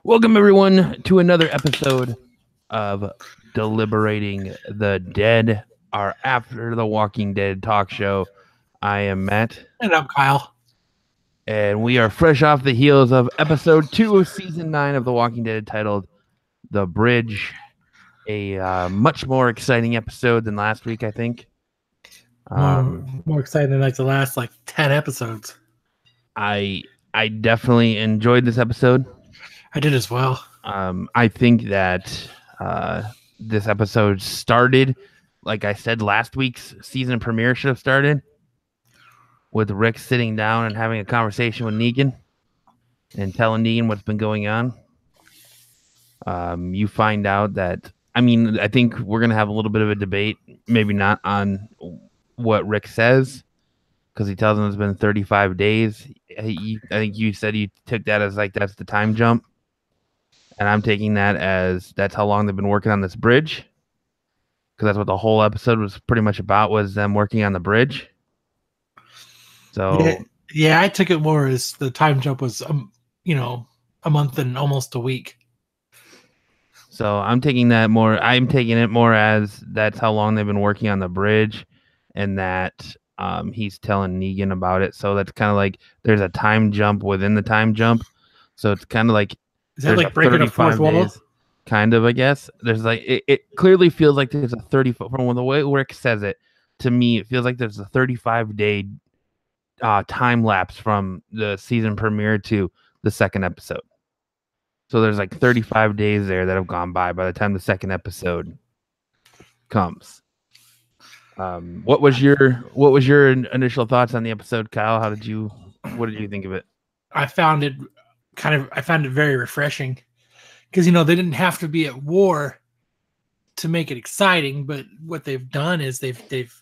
Welcome, everyone, to another episode of Deliberating the Dead, our After the Walking Dead talk show. I am Matt, And I'm Kyle. and we are fresh off the heels of episode 2 of season 9 of The Walking Dead, titled The Bridge. A much more exciting episode than last week, I think. More exciting than like the last 10 episodes. I definitely enjoyed this episode. I did as well. I think that this episode started, like I said, last week's season premiere should have started with Rick sitting down and having a conversation with Negan and telling Negan what's been going on. You find out that, I think we're going to have a little bit of a debate, maybe not on what Rick says, because he tells him it's been 35 days. I think you said you took that as like that's the time jump. And I'm taking that as that's how long they've been working on this bridge. Because that's what the whole episode was pretty much about, was them working on the bridge. So yeah, I took it more as the time jump was, a month and almost a week. So I'm taking it more as that's how long they've been working on the bridge, and that he's telling Negan about it. So that's kind of like there's a time jump within the time jump. So it's kind of like, is that like breaking a fourth wall? Kind of, I guess. There's like it clearly feels like there's a 30 from the way Rick says it. To me, it feels like there's a 35-day time lapse from the season premiere to the second episode. So there's like 35 days there that have gone by the time the second episode comes. What was your initial thoughts on the episode, Kyle? What did you think of it? I found it very refreshing because they didn't have to be at war to make it exciting, but what they've done is they've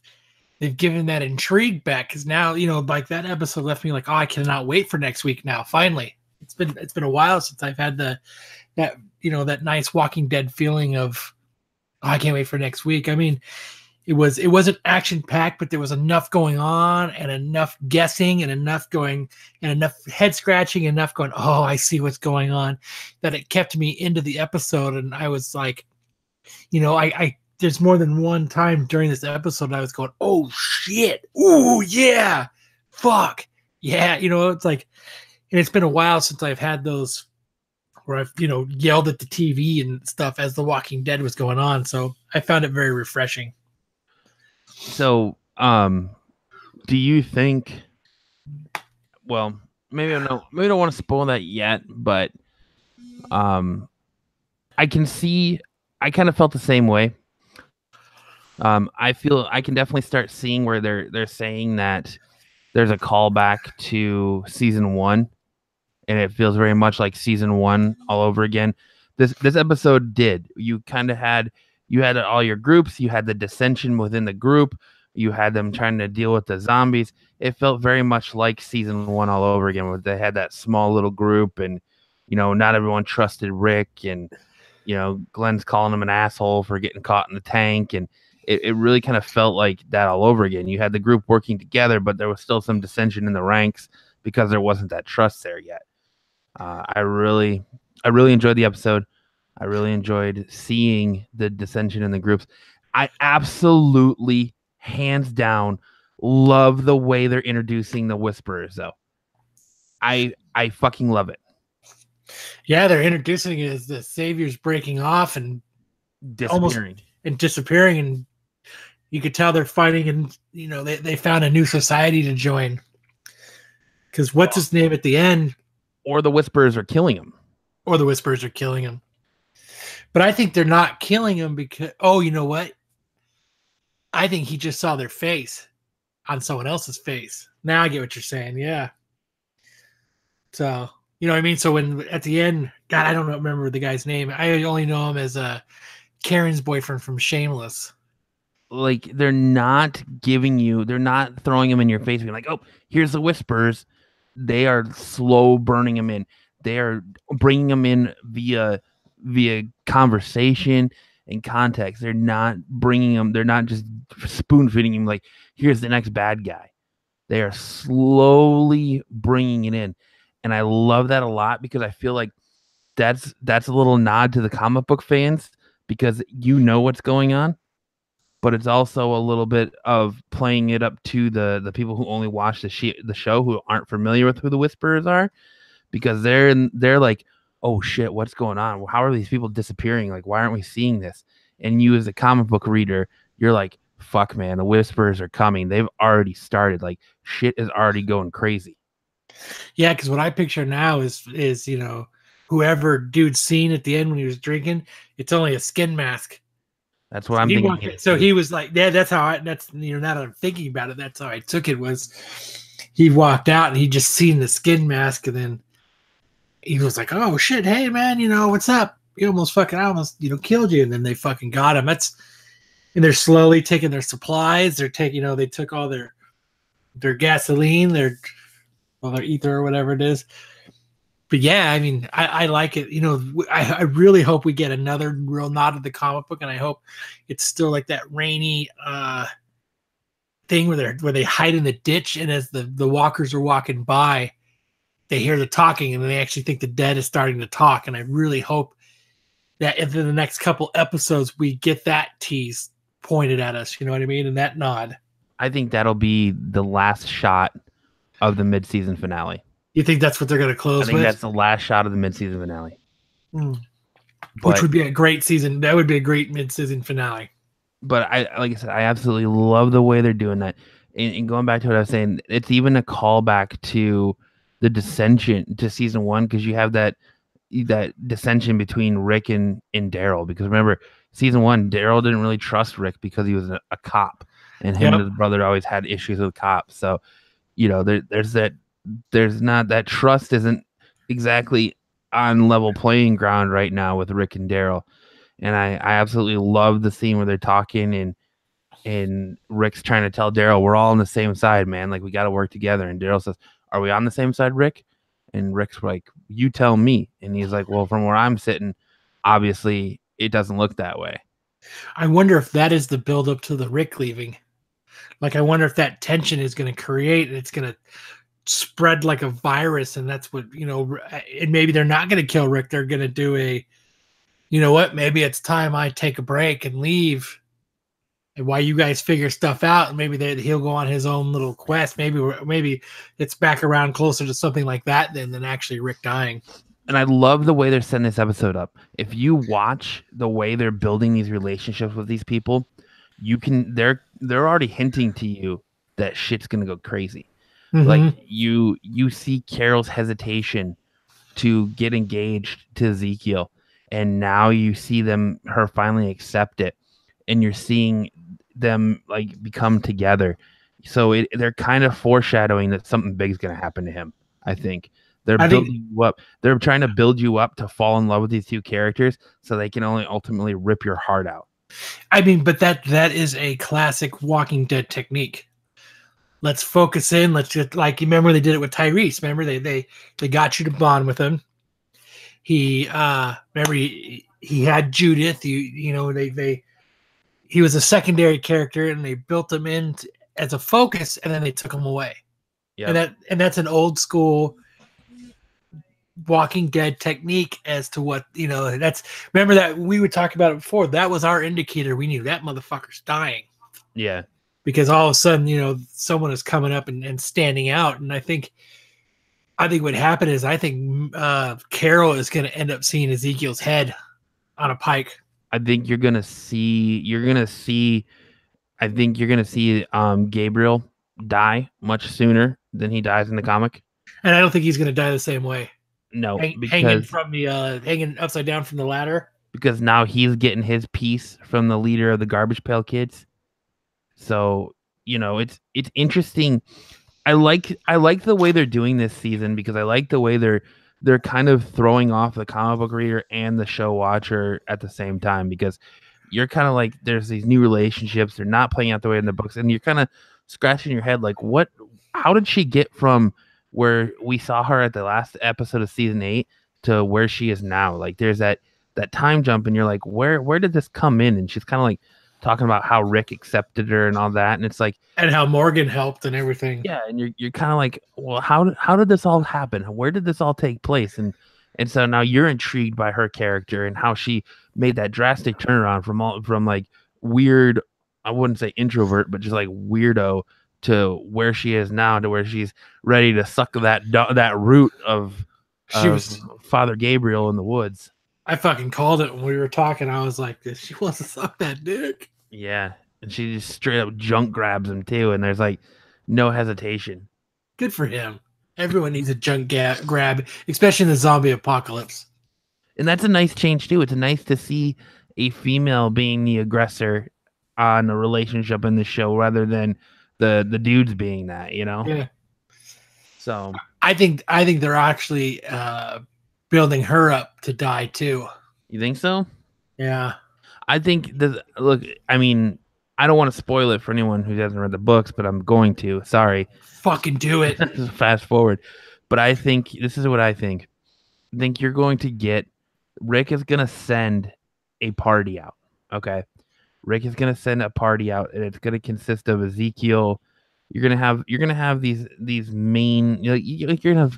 given that intrigue back, because now like that episode left me like, oh, I cannot wait for next week. Now finally, it's been a while since I've had that nice Walking Dead feeling of, oh, I can't wait for next week. I mean, it wasn't action packed, but there was enough going on and enough guessing and enough going and enough head scratching, enough going, oh, I see what's going on, that it kept me into the episode. And I was like, I there's more than one time during this episode I was going, oh shit, oh yeah, fuck yeah, it's like, and it's been a while since I've had those where I've yelled at the TV and stuff as The Walking Dead was going on. So I found it very refreshing. So, do you think? Well, maybe I don't want to spoil that yet, but I can see. I kind of felt the same way. I feel I can definitely start seeing where they're saying that there's a callback to season 1, and it feels very much like season 1 all over again. This episode did. You kind of had all your groups. You had the dissension within the group. You had them trying to deal with the zombies. It felt very much like season 1 all over again, where they had that small little group, and not everyone trusted Rick, and Glenn's calling him an asshole for getting caught in the tank, and it really kind of felt like that all over again. You had the group working together, but there was still some dissension in the ranks because there wasn't that trust there yet. I really enjoyed the episode. I really enjoyed seeing the dissension in the groups. I absolutely, hands down, love the way they're introducing the Whisperers, though. I fucking love it. Yeah, they're introducing it as the Savior's breaking off and disappearing, and you could tell they're fighting, and they found a new society to join. Because what's his name at the end? Or the Whisperers are killing him. But I think they're not killing him because, oh, you know what? I think he just saw their face on someone else's face. Now I get what you're saying. Yeah. So, you know what I mean? So when at the end, God, I don't remember the guy's name. I only know him as Karen's boyfriend from Shameless. Like, they're not throwing him in your face being like, oh, here's the Whisperers. They are slow burning him in. They are bringing him in via conversation and context. They're not bringing him. They're not just spoon feeding him like, here's the next bad guy. They are slowly bringing it in. And I love that a lot, because I feel like that's a little nod to the comic book fans because you know what's going on, but it's also a little bit of playing it up to the people who only watch the show who aren't familiar with who the Whisperers are, because they're like, oh shit, what's going on? How are these people disappearing? Like, why aren't we seeing this? And you as a comic book reader, you're like, fuck man, the Whisperers are coming. They've already started. Like, shit is already going crazy. Yeah, because what I picture now is whoever dude's scene at the end when he was drinking, it's only a skin mask. That's what I'm thinking. So he was like, yeah, that's how now that I'm thinking about it, that's how I took it. Was he walked out and he just seen the skin mask, and then he was like, oh shit, hey man, what's up? I almost killed you, and then they fucking got him. And they're slowly taking their supplies. They're taking, they took all their gasoline, their ether or whatever it is. But yeah, I mean, I like it. I really hope we get another real nod to the comic book, and I hope it's still like that rainy thing where they hide in the ditch, and as the walkers are walking by, they hear the talking, and they actually think the dead is starting to talk. And I really hope that in the next couple episodes we get that tease pointed at us. You know what I mean? And that nod. I think that'll be the last shot of the mid-season finale. You think that's what they're going to close with? I think that's the last shot of the mid-season finale. Which would be a great season. That would be a great mid-season finale. But like I said, I absolutely love the way they're doing that. And going back to what I was saying, it's even a callback to the dissension to season 1, because you have that dissension between Rick and Daryl. Because remember, season 1, Daryl didn't really trust Rick because he was a cop, and him and his brother always had issues with cops. So, there's not that trust isn't exactly on level playing ground right now with Rick and Daryl. And I absolutely love the scene where they're talking and Rick's trying to tell Daryl, we're all on the same side, man. Like, we got to work together. And Daryl says, are we on the same side, Rick? And Rick's like, you tell me. And he's like, well, from where I'm sitting, obviously it doesn't look that way. I wonder if that is the buildup to the Rick leaving. Like, I wonder if that tension is going to create, and it's going to spread like a virus, and that's what, and maybe they're not going to kill Rick. They're going to do maybe it's time I take a break and leave, and while you guys figure stuff out, and maybe he'll go on his own little quest. Maybe it's back around closer to something like that than actually Rick dying. And I love the way they're setting this episode up. If you watch the way they're building these relationships with these people, they're already hinting to you that shit's gonna go crazy. Mm-hmm. Like you see Carol's hesitation to get engaged to Ezekiel, and now you see her finally accept it, and you're seeing them like become together. So they're kind of foreshadowing that something big is going to happen to him. I think they're building you up. They're trying to build you up to fall in love with these two characters, so they can only ultimately rip your heart out. I mean, but that is a classic Walking Dead technique. Let's focus in. Let's just, like, you remember they did it with Tyrese. Remember they got you to bond with him. He had Judith. He was a secondary character, and they built him in as a focus, and then they took him away. Yeah, and that's an old school Walking Dead technique as to what, remember that we would talk about it before. That was our indicator. We knew that motherfucker's dying. Yeah. Because all of a sudden, someone is coming up and standing out. And I think what happened is Carol is going to end up seeing Ezekiel's head on a pike. I think you're going to see Gabriel die much sooner than he dies in the comic. And I don't think he's going to die the same way. No, hanging upside down from the ladder. Because now he's getting his piece from the leader of the Garbage Pail Kids. So, it's interesting. I like the way they're doing this season, because I like the way they're kind of throwing off the comic book reader and the show watcher at the same time, because you're kind of like, there's these new relationships. They're not playing out the way in the books, and you're kind of scratching your head like, how did she get from where we saw her at the last episode of season 8 to where she is now? Like, there's that time jump, and you're like, where did this come in? And she's kind of like talking about how Rick accepted her and all that, and it's like, and how Morgan helped and everything. Yeah, and you're kind of like, well, how did this all happen? Where did this all take place? And And so now you're intrigued by her character and how she made that drastic turnaround from like weird, I wouldn't say introvert, but just like weirdo to where she is now, to where she's ready to suck that root of Father Gabriel in the woods. I fucking called it when we were talking. I was like, she wants to suck that dick. Yeah, and she just straight up junk grabs him too, and there's like no hesitation. Good for him. Everyone needs a junk grab, especially in the zombie apocalypse. And that's a nice change too. It's nice to see a female being the aggressor on a relationship in the show rather than the dudes being that, you know? Yeah. So I think they're actually building her up to die too. You think so? Yeah. I think look, I mean, I don't want to spoil it for anyone who hasn't read the books, but I'm going to. Sorry. Fucking do it. Fast forward. But I think this is what I think. I think you're going to get Rick is going to send a party out. Okay. Rick is going to send a party out, and it's going to consist of Ezekiel. You're going to have these main, you're going to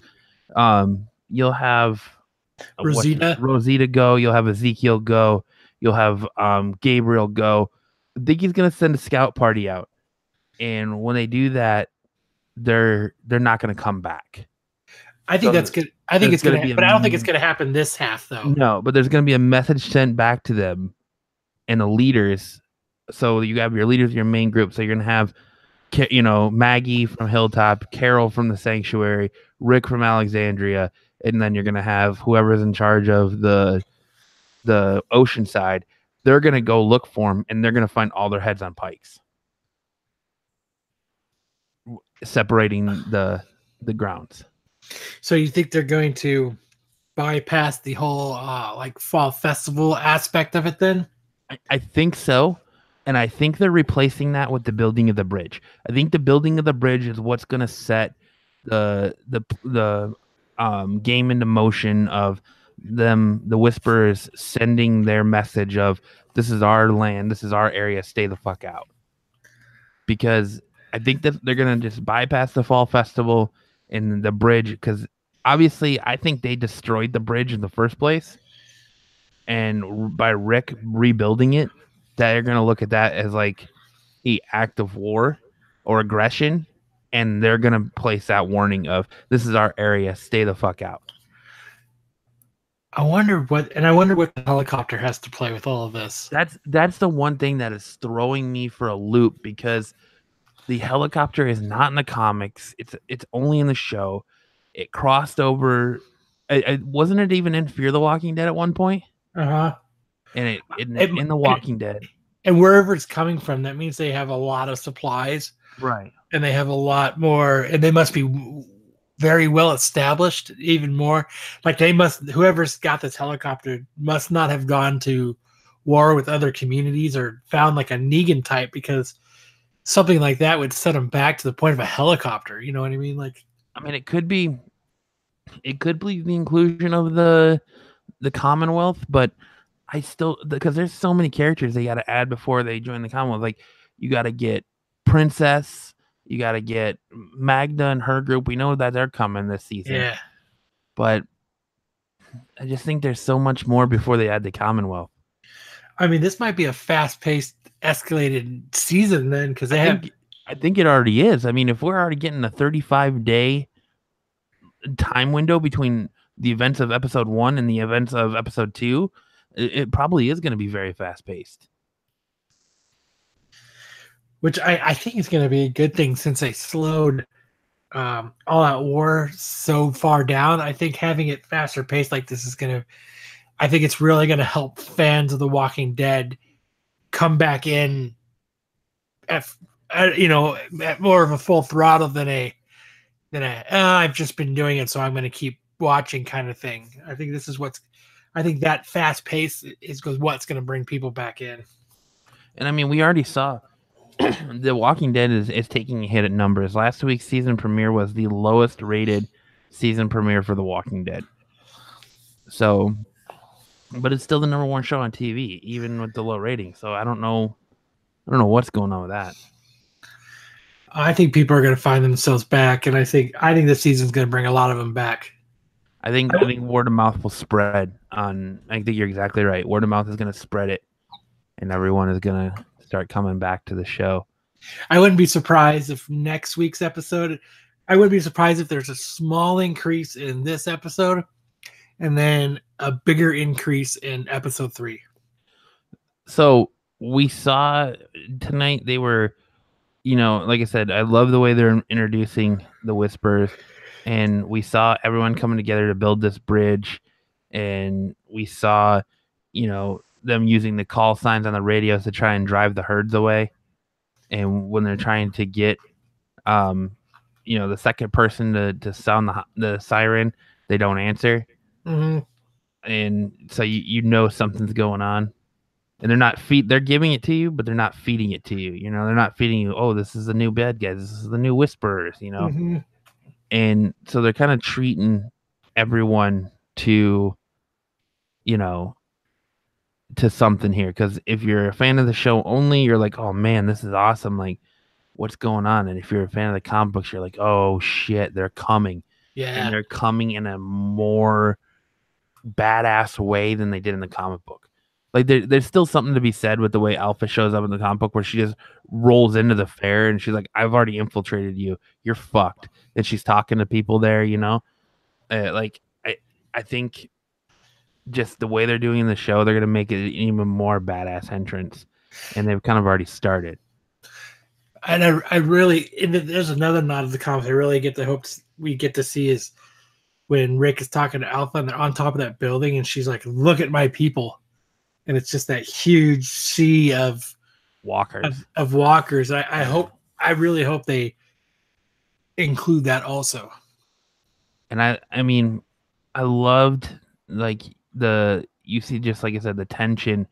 have, you'll have Rosita go. You'll have Ezekiel go. You'll have Gabriel go. I think he's going to send a scout party out. And when they do that, they're not going to come back. I think that's good. I think it's going to, but I don't think it's going to happen this half though. No, but there's going to be a message sent back to them and the leaders. So you have your leaders, your main group. So you're going to have, Maggie from Hilltop, Carol from the Sanctuary, Rick from Alexandria, and then you're going to have whoever's in charge of the Oceanside. They're going to go look for them, and they're going to find all their heads on pikes, separating the grounds. So you think they're going to bypass the whole fall festival aspect of it then? I think so. And I think they're replacing that with the building of the bridge. I think the building of the bridge is what's going to set the game into motion of them, the Whisperers, sending their message of this is our land, this is our area, stay the fuck out. Because I think that they're going to just bypass the fall festival and the bridge, because obviously I think they destroyed the bridge in the first place. And by Rick rebuilding it, they're going to look at that as like an act of war or aggression. And they're going to place that warning of this is our area, stay the fuck out. I wonder what the helicopter has to play with all of this. That's the one thing that is throwing me for a loop, because the helicopter is not in the comics. It's only in the show. It crossed over. Wasn't it even in Fear the Walking Dead at one point? Uh-huh. And in The Walking Dead. And wherever it's coming from, that means they have a lot of supplies. Right. And they have a lot more, and they must be very well established, even more. Like whoever's got this helicopter must not have gone to war with other communities or found like a Negan type, because something like that would set them back to the point of a helicopter. You know what I mean? Like, I mean, it could be the inclusion of the Commonwealth, but I still, because there's so many characters they got to add before they join the Commonwealth. Like, you got to get Princess, you got to get Magda and her group. We know that they're coming this season. Yeah. But I just think there's so much more before they add the Commonwealth. I mean, this might be a fast-paced, escalated season then, because I think it already is. I mean, if we're already getting a 35-day time window between the events of episode 1 and the events of episode 2, it probably is going to be very fast-paced. Which I think is going to be a good thing, since they slowed All Out War so far down. I think having it faster paced like this is going to, I think it's really going to help fans of The Walking Dead come back in at more of a full throttle than I've just been doing it, so I'm going to keep watching kind of thing. I think that fast pace is what's going to bring people back in. And I mean, we already saw The Walking Dead is taking a hit at numbers. Last week's season premiere was the lowest rated season premiere for The Walking Dead. So, but it's still the number 1 show on TV, even with the low rating. So I don't know what's going on with that. I think people are going to find themselves back, and I think this season's going to bring a lot of them back. I think word of mouth will spread on. I think you're exactly right. Word of mouth is going to spread it, and everyone is going to start coming back to the show. I wouldn't be surprised if next week's episode. I wouldn't be surprised if there's a small increase in this episode, and then a bigger increase in episode 3. So we saw tonight they were, like I said, I love the way they're introducing the Whispers, and we saw everyone coming together to build this bridge, and we saw, them using the call signs on the radios to try and drive the herds away, and when they're trying to get, the second person to sound the siren, they don't answer, and so something's going on. And they're giving it to you, but they're not feeding it to you. They're not feeding you, oh, this is the new bad guys. This is the new Whisperers, And so they're kind of treating everyone to, to something here. Because if you're a fan of the show only, you're like, oh man, this is awesome. Like, what's going on? And if you're a fan of the comic books, you're like, oh shit, they're coming. Yeah. And they're coming in a more badass way than they did in the comic book. Like there's still something to be said with the way Alpha shows up in the comic book, where she just rolls into the fair and she's like, "I've already infiltrated you. You're fucked." And she's talking to people there, I think just the way they're doing the show, they're gonna make it an even more badass entrance, and they've kind of already started. And I really, there's another nod of the comics I really get to hope we get to see is when Rick is talking to Alpha and they're on top of that building, and she's like, "Look at my people." And it's just that huge sea of walkers. Of walkers. I really hope they include that also. And I mean, I loved you see, just like I said, the tension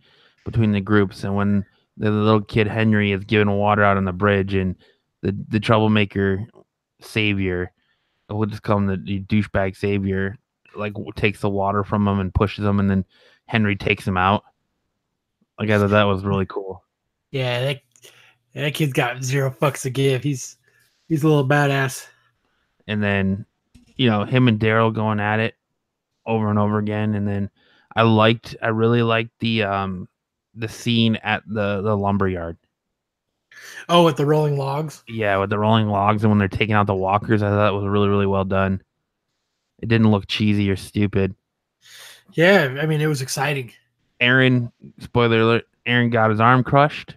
between the groups, and when the little kid Henry is giving water out on the bridge, and the troublemaker savior, we'll just call him the douchebag savior, like takes the water from him and pushes him, and then Henry takes him out. Like, I thought that was really cool. Yeah, that kid's got 0 fucks to give. He's a little badass. And then, him and Daryl going at it over and over again. And then I really liked the scene at the lumberyard. Oh, with the rolling logs? Yeah, with the rolling logs, and when they're taking out the walkers, I thought it was really, really well done. It didn't look cheesy or stupid. Yeah, I mean, it was exciting. Aaron, spoiler alert, Aaron got his arm crushed.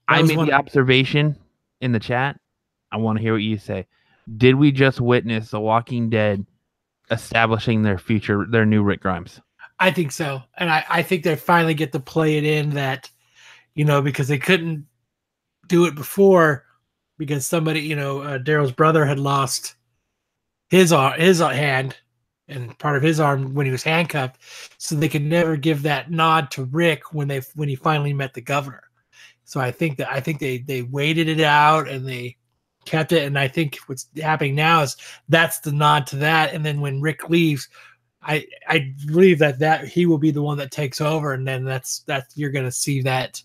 I made the observation in the chat. I want to hear what you say. Did we just witness The Walking Dead establishing their new Rick Grimes? I think so. And I think they finally get to play it in that, because they couldn't do it before because somebody, Daryl's brother had lost his hand and part of his arm when he was handcuffed, so they could never give that nod to Rick when he finally met the governor. So I think they waited it out and they kept it, and I think what's happening now is that's the nod to that. And then when Rick leaves, I believe that he will be the one that takes over, and then that's you're gonna see that,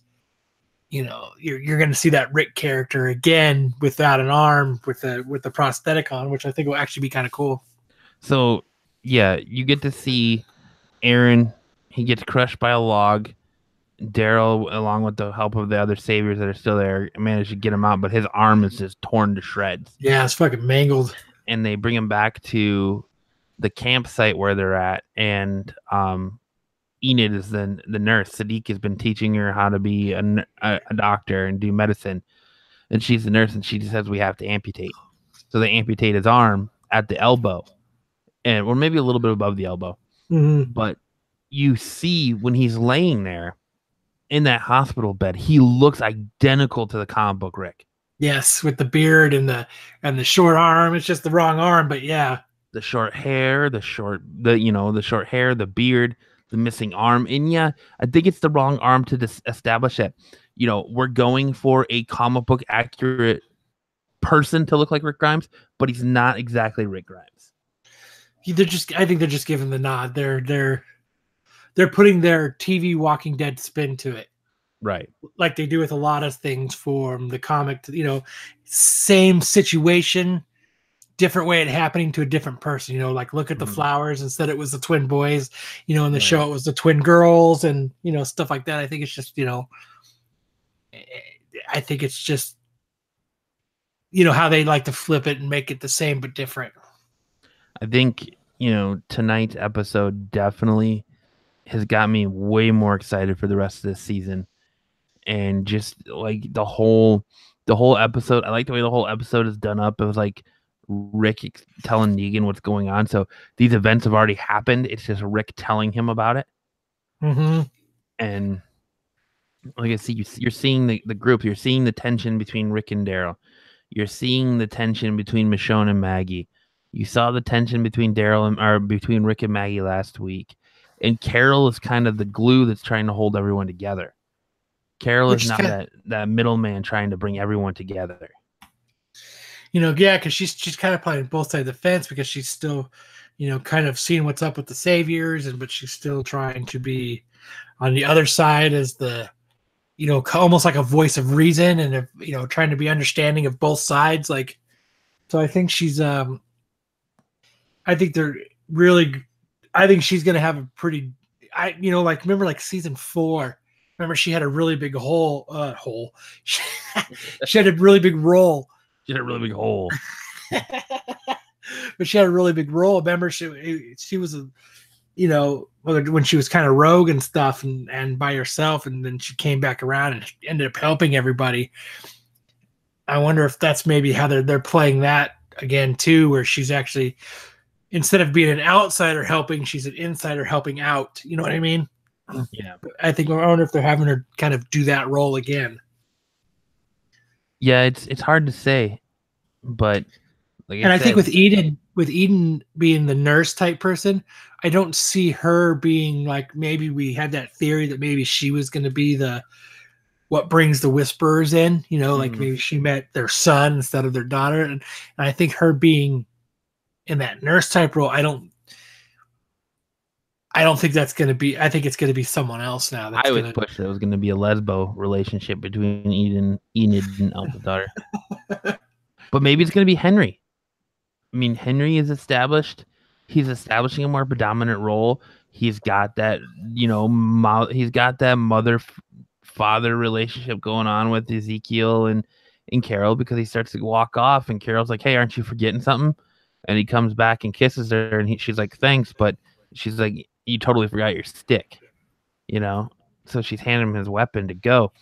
you're gonna see that Rick character again without an arm, with the prosthetic on, which I think will actually be kind of cool. So yeah, you get to see Aaron. He gets crushed by a log. Daryl, along with the help of the other saviors that are still there, managed to get him out, but his arm is just torn to shreds. Yeah, it's fucking mangled. And they bring him back to the campsite where they're at, and Enid is the nurse. Sadiq has been teaching her how to be a doctor and do medicine, and she's the nurse, and she says we have to amputate. So they amputate his arm at the elbow, or maybe a little bit above the elbow. Mm-hmm. But you see when he's laying there in that hospital bed, he looks identical to the comic book Rick. Yes, with the beard and the short arm. It's just the wrong arm, but yeah. The short hair, the short hair, the beard, the missing arm. And yeah, I think it's the wrong arm to establish that, we're going for a comic book accurate person to look like Rick Grimes, but he's not exactly Rick Grimes. I think they're just giving the nod. They're putting their TV Walking Dead spin to it. Right. Like they do with a lot of things from the comic, same situation, different way it happening to a different person. You know, like look at the flowers. Instead, it was the twin boys. You know, in the show, it was the twin girls, and you know, stuff like that. I think it's just, you know, I think it's just, you know, how they like to flip it and make it the same but different. I think, you know, tonight's episode definitely has got me way more excited for the rest of this season. And just like the whole episode, I like the way the whole episode is done up. It was like Rick telling Negan what's going on. So these events have already happened. It's just Rick telling him about it. Mm-hmm. And like I see, you're seeing the group. You're seeing the tension between Rick and Daryl. You're seeing the tension between Michonne and Maggie. You saw the tension between between Rick and Maggie last week. And Carol is kind of the glue that's trying to hold everyone together. Carol is now that middleman trying to bring everyone together. You know, yeah, because she's kind of playing both sides of the fence, because she's still, you know, kind of seeing what's up with the saviors, but she's still trying to be on the other side as the, you know, almost like a voice of reason, and you know, trying to be understanding of both sides. Like, so I think she's I think she's gonna have a pretty, you know, like remember like season 4. Remember, she had a really big hole. She had a really big role. She had a really big hole. But she had a really big role. Remember, she was a, you know, when she was kind of rogue and stuff, and by herself, and then she came back around and ended up helping everybody. I wonder if that's maybe how they're playing that again too, where she's actually, instead of being an outsider helping, she's an insider helping out. You know what I mean? Yeah. I wonder if they're having her kind of do that role again. Yeah, it's hard to say, but like I think with Eden being the nurse type person, I don't see her being like, maybe we had that theory that maybe she was going to be what brings the Whisperers in, you know, like maybe she met their son instead of their daughter. And I think her being in that nurse type role, I don't think that's going to be, I think it's going to be someone else now. I would push that it was going to be a lesbo relationship between Enid and Elsa's daughter. But maybe it's going to be Henry. I mean, Henry is established. He's establishing a more predominant role. He's got that, you know, he's got that mother-father relationship going on with Ezekiel and Carol, because he starts to walk off and Carol's like, hey, aren't you forgetting something? And he comes back and kisses her, and she's like, thanks. But she's like, you totally forgot your stick, you know? So she's handing him his weapon to go.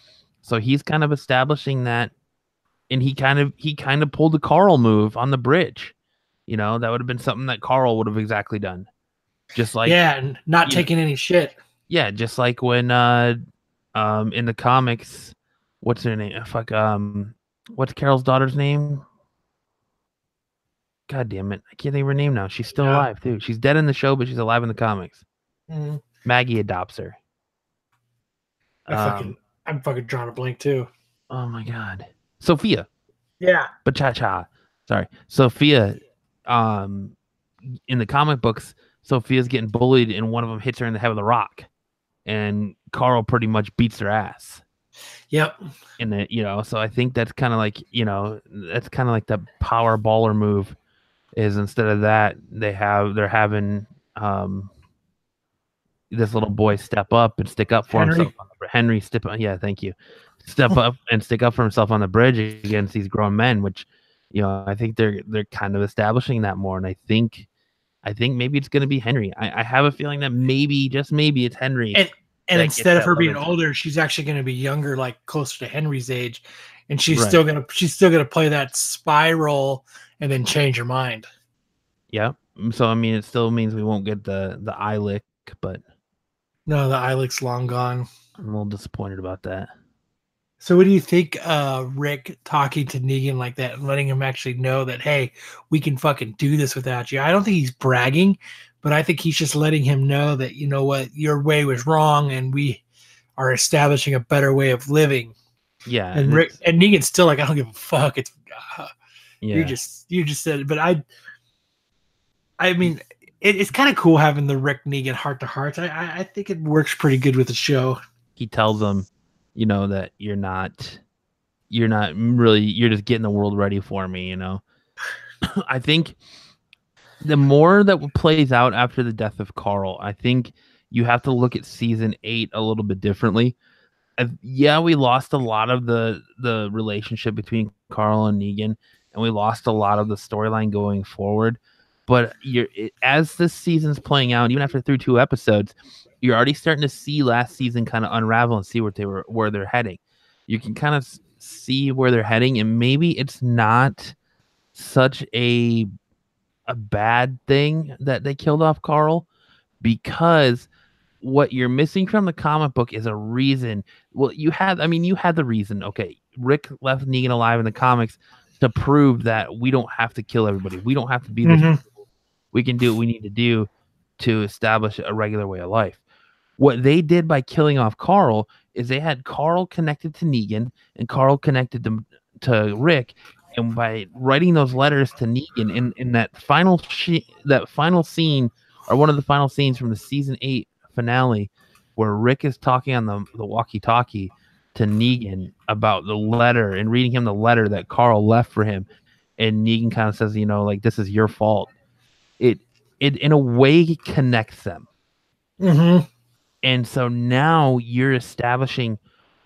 So he's kind of establishing that. And he kind of pulled the Carl move on the bridge. You know, that would have been something that Carl would have exactly done. Just like, yeah, and not taking any shit. Yeah, just like when in the comics, what's her name? What's Carol's daughter's name? God damn it. I can't think of her name now. She's still alive too. She's dead in the show, but she's alive in the comics. Mm-hmm. Maggie adopts her. I'm fucking drawing a blank too. Oh my God. Sophia. Yeah. But cha-cha. Sorry. Sophia, in the comic books, Sophia's getting bullied and one of them hits her in the head with a rock. And Carl pretty much beats her ass. Yep. And then, you know, so I think that's kind of like, you know, that's kind of like the power baller move, is instead of that, they're having this little boy step up and stick up for himself. Henry step up. Yeah, thank you. Step up and stick up for himself on the bridge against these grown men, which, you know, I think they're kind of establishing that more. And I think maybe it's going to be Henry. I have a feeling that maybe, just maybe, it's Henry. And instead of her being older, she's actually going to be younger, like closer to Henry's age, and she's still gonna play that spy role and then change her mind. Yeah. So I mean, it still means we won't get the eye lick, but no, the eye lick's long gone. I'm a little disappointed about that. So what do you think, Rick talking to Negan like that and letting him actually know that, hey, we can fucking do this without you? I don't think he's bragging, but I think he's just letting him know that, you know what, your way was wrong and we are establishing a better way of living. Yeah. And Negan's still like, I don't give a fuck. It's you just said it. But I mean, it's kind of cool having the Rick Negan heart to heart. I think it works pretty good with the show. He tells them, you know, that you're not really, you're just getting the world ready for me, you know. I think the more that plays out after the death of Carl, I think you have to look at season 8 a little bit differently. Yeah, we lost a lot of the relationship between Carl and Negan, and we lost a lot of the storyline going forward. But as this season's playing out, even after through 2 episodes, you're already starting to see last season kind of unravel and see where they're heading. You can kind of see where they're heading, and maybe it's not such a bad thing that they killed off Carl, because what you're missing from the comic book is a reason. Well, you had the reason. Okay, Rick left Negan alive in the comics to prove that we don't have to kill everybody. We don't have to be this. We can do what we need to do to establish a regular way of life. What they did by killing off Carl is they had Carl connected to Negan and Carl connected to Rick, and by writing those letters to Negan in that final scene, or one of the final scenes from the season 8 finale, where Rick is talking on the walkie-talkie to Negan about the letter and reading him the letter that Carl left for him, and Negan kind of says, like, this is your fault. It in a way connects them. Mm-hmm. And so now you're establishing,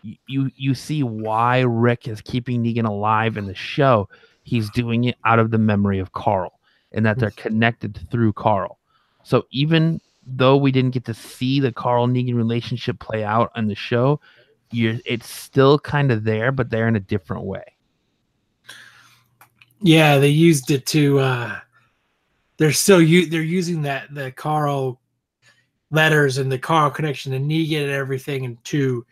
you see why Rick is keeping Negan alive in the show. He's doing it out of the memory of Carl, and that they're connected through Carl. So even though we didn't get to see the Carl Negan relationship play out on the show, it's still kind of there, but they're in a different way. Yeah, they used it to. They're using the Carl letters and the Carl connection to Negan and everything, and to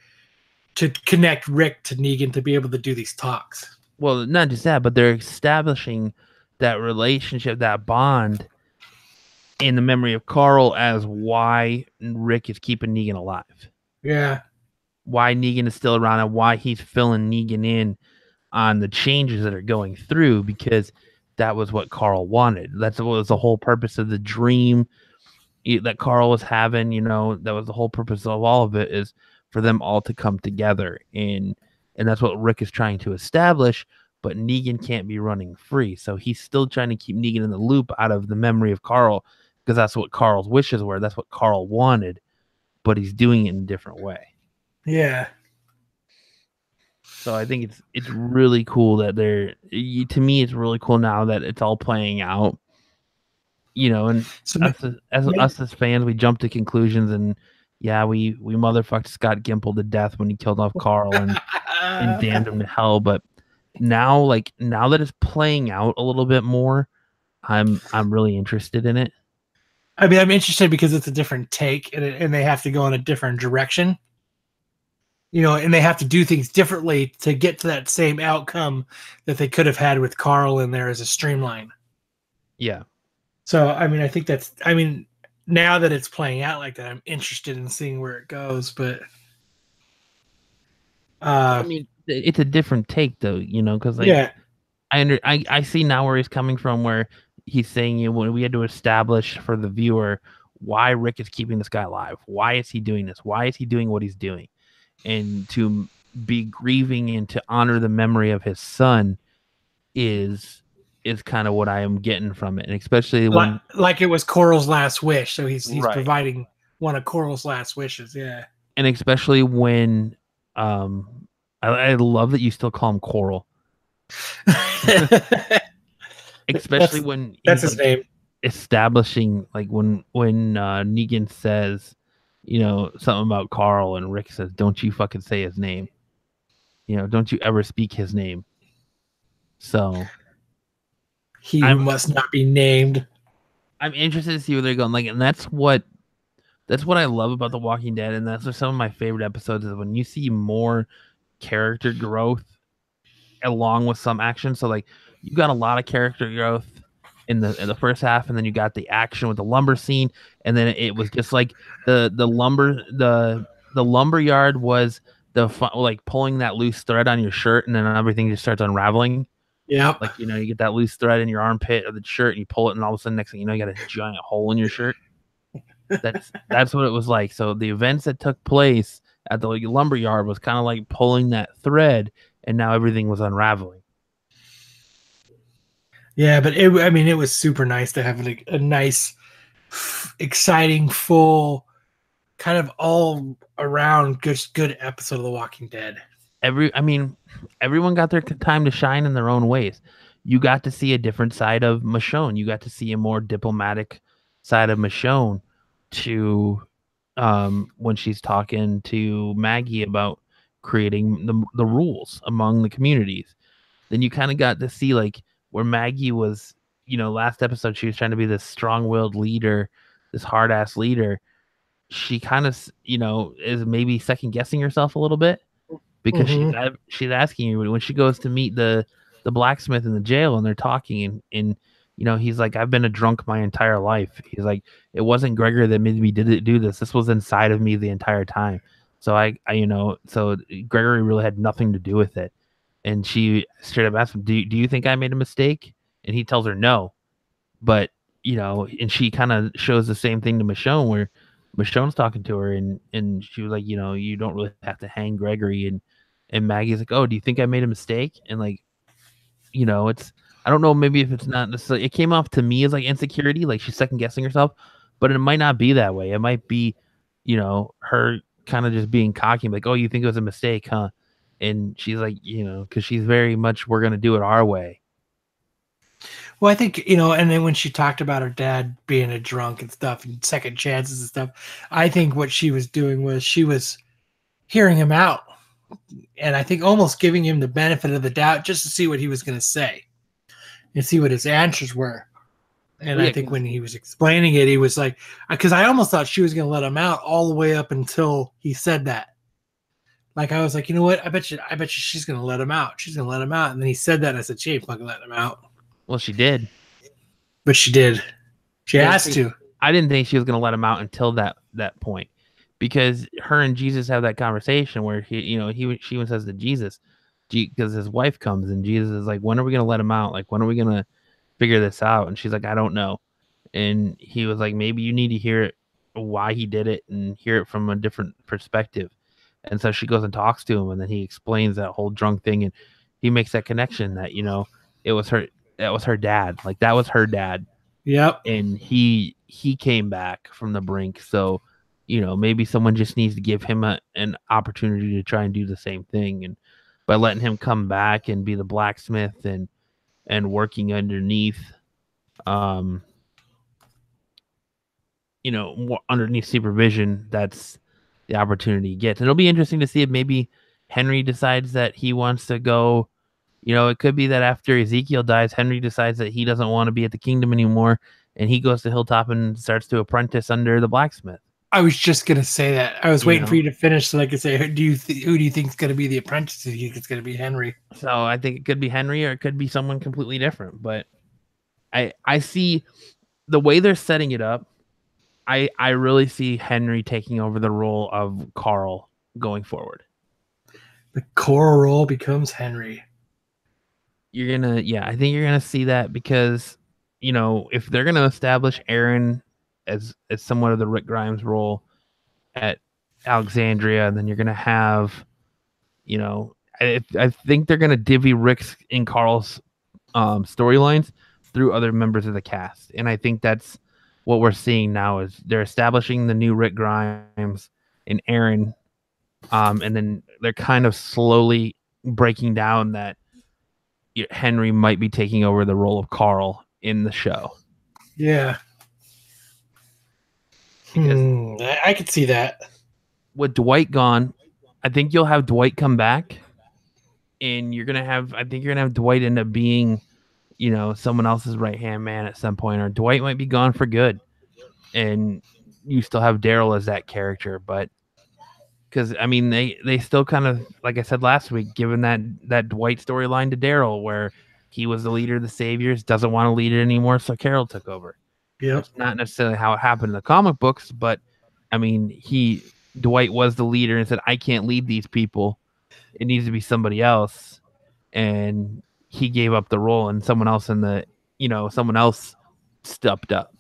connect Rick to Negan to be able to do these talks. Well, not just that, but they're establishing that relationship, that bond, in the memory of Carl, as why Rick is keeping Negan alive. Yeah. Why Negan is still around, and why he's filling Negan in on the changes that are going through, because that was what Carl wanted. That was the whole purpose of the dream that Carl was having. That was the whole purpose of all of it, is for them all to come together. And that's what Rick is trying to establish, but Negan can't be running free. So he's still trying to keep Negan in the loop out of the memory of Carl, because that's what Carl's wishes were. That's what Carl wanted, but he's doing it in a different way. Yeah. So I think it's really cool that to me, it's really cool now that it's all playing out, and so us as fans, we jump to conclusions, and yeah, we motherfucked Scott Gimple to death when he killed off Carl and damned him to hell. But now that it's playing out a little bit more, I'm really interested in it. I mean, I'm interested because it's a different take, and they have to go in a different direction. And they have to do things differently to get to that same outcome that they could have had with Carl in there as a streamline. Yeah. So, I mean, I think now that it's playing out like that, I'm interested in seeing where it goes. But I mean, it's a different take, though, because yeah, I see now where he's coming from, where he's saying, when we had to establish for the viewer why Rick is keeping this guy alive. Why is he doing this? Why is he doing what he's doing? And to be grieving and to honor the memory of his son is kind of what I am getting from it. And especially when, like it was Coral's last wish. So he's right, providing one of Coral's last wishes. Yeah. And especially when, I love that you still call him Coral. Especially when that's his name. Establishing, like, when Negan says, something about Carl, and Rick says, "Don't you fucking say his name. Don't you ever speak his name." So he must not be named. I'm interested to see where they're going. Like, and that's what I love about The Walking Dead, and that's some of my favorite episodes, is when you see more character growth along with some action. So, like, you got a lot of character growth in the first half, and then you got the action with the lumber scene, and then it was just like the lumber yard was like pulling that loose thread on your shirt, and then everything just starts unraveling. Yeah, like, you get that loose thread in your armpit of the shirt, and you pull it, and all of a sudden, next thing you know, you got a giant hole in your shirt. That's what it was like. So the events that took place at the lumber yard was kind of like pulling that thread, and now everything was unraveling. Yeah, but it was super nice to have like a nice, exciting, full, kind of all around good episode of The Walking Dead. Everyone got their time to shine in their own ways. You got to see a different side of Michonne. You got to see a more diplomatic side of Michonne to when she's talking to Maggie about creating the rules among the communities. Then you kind of got to see like where Maggie was, last episode she was trying to be this strong-willed leader, this hard-ass leader. She kind of, is maybe second guessing herself a little bit because she's asking you when she goes to meet the blacksmith in the jail and they're talking and he's like, I've been a drunk my entire life. He's like, it wasn't Gregor that made me do this. This was inside of me the entire time. So I so Gregory really had nothing to do with it. And she straight up asked him, do you think I made a mistake? And he tells her no. But and she kind of shows the same thing to Michonne where Michonne's talking to her and she was like, you don't really have to hang Gregory and Maggie's like, oh, do you think I made a mistake? And like, it's I don't know, maybe if it's not necessarily it came off to me as like insecurity, like she's second guessing herself, but it might not be that way. It might be, her kind of just being cocky, like, oh, you think it was a mistake, huh? And she's like, because she's very much, we're gonna do it our way. Well, I think, and then when she talked about her dad being a drunk and stuff and second chances and stuff, I think what she was doing was she was hearing him out. And I think almost giving him the benefit of the doubt just to see what he was going to say and see what his answers were. And I think when he was explaining it, he was like, because I almost thought she was going to let him out all the way up until he said that. Like, I was like, you know what? I bet you she's going to let him out. She's going to let him out. And then he said that. And I said, she ain't fucking letting him out. Well, she did. But she did. She asked to. I didn't think she was going to let him out until that point, because her and Jesus have that conversation where she even says to Jesus, because his wife comes and Jesus is like, when are we going to let him out? Like, when are we going to figure this out? And she's like, I don't know. And he was like, maybe you need to hear it, why he did it, and hear it from a different perspective. And so she goes and talks to him, and then he explains that whole drunk thing, and he makes that connection that it was her. That was her dad. Like, that was her dad. Yep. And he came back from the brink. So, maybe someone just needs to give him an opportunity to try and do the same thing. And by letting him come back and be the blacksmith and working underneath, underneath supervision, that's the opportunity he gets. And it'll be interesting to see if maybe Henry decides that he wants to go. It could be that after Ezekiel dies, Henry decides that he doesn't want to be at the kingdom anymore, and he goes to Hilltop and starts to apprentice under the blacksmith. I was just gonna say that. I was waiting for you to finish so I could say, who do you think is gonna be the apprentice? Do you think it's gonna be Henry? So I think it could be Henry, or it could be someone completely different. But I see the way they're setting it up. I really see Henry taking over the role of Carl going forward. The Carl role becomes Henry. I think you're gonna see that because, if they're gonna establish Aaron as somewhat of the Rick Grimes role at Alexandria, and then you're gonna have, I think they're gonna divvy Rick's and Carl's storylines through other members of the cast, and I think that's what we're seeing now is they're establishing the new Rick Grimes and Aaron, and then they're kind of slowly breaking down that Henry might be taking over the role of Carl in the show. Yeah. I could see that. With Dwight gone, I think you'll have Dwight come back, and you're gonna have Dwight end up being, someone else's right-hand man at some point, or Dwight might be gone for good, and you still have Daryl as that character, but because they still kind of, like I said last week, given that Dwight storyline to Daryl where he was the leader of the Saviors, doesn't want to lead it anymore, so Carol took over. Yeah, it's not necessarily how it happened in the comic books, but Dwight was the leader and said, I can't lead these people, it needs to be somebody else, and he gave up the role, and someone else stepped up.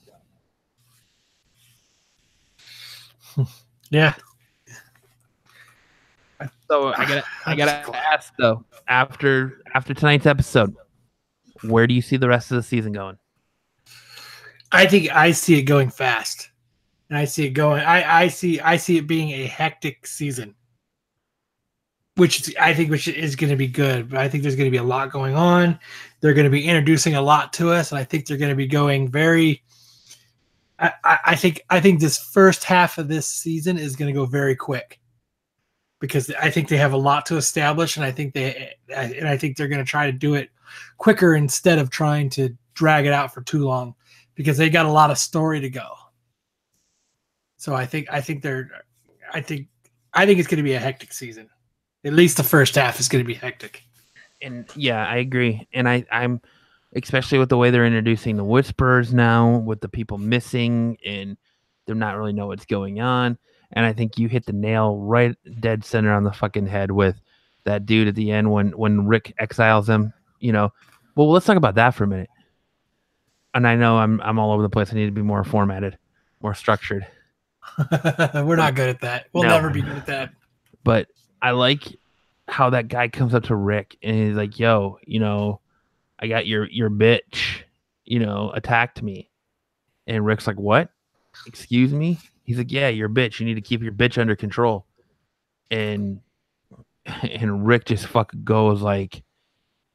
Yeah. So I gotta ask though, after tonight's episode, Where do you see the rest of the season going? I think I see it going fast, and I see it going. I see it being a hectic season, which is going to be good. But I think there's going to be a lot going on. They're going to be introducing a lot to us, and I think they're going to be going very. I think this first half of this season is going to go very quick, because I think they have a lot to establish, and I think they're going to try to do it quicker instead of trying to drag it out for too long, because they got a lot of story to go. So I think it's going to be a hectic season. At least the first half is going to be hectic. And yeah, I agree. And I'm especially with the way they're introducing the Whisperers now, with the people missing and they're not really know what's going on. And I think you hit the nail right dead center on the fucking head with that dude at the end when Rick exiles him. Well, let's talk about that for a minute. And I know I'm all over the place. I need to be more formatted, more structured. We're not good at that. We'll never be good at that. But I like how that guy comes up to Rick and he's like, yo, I got your bitch, attacked me. And Rick's like, what? Excuse me? He's like, yeah, your bitch. You need to keep your bitch under control. And Rick just fucking goes like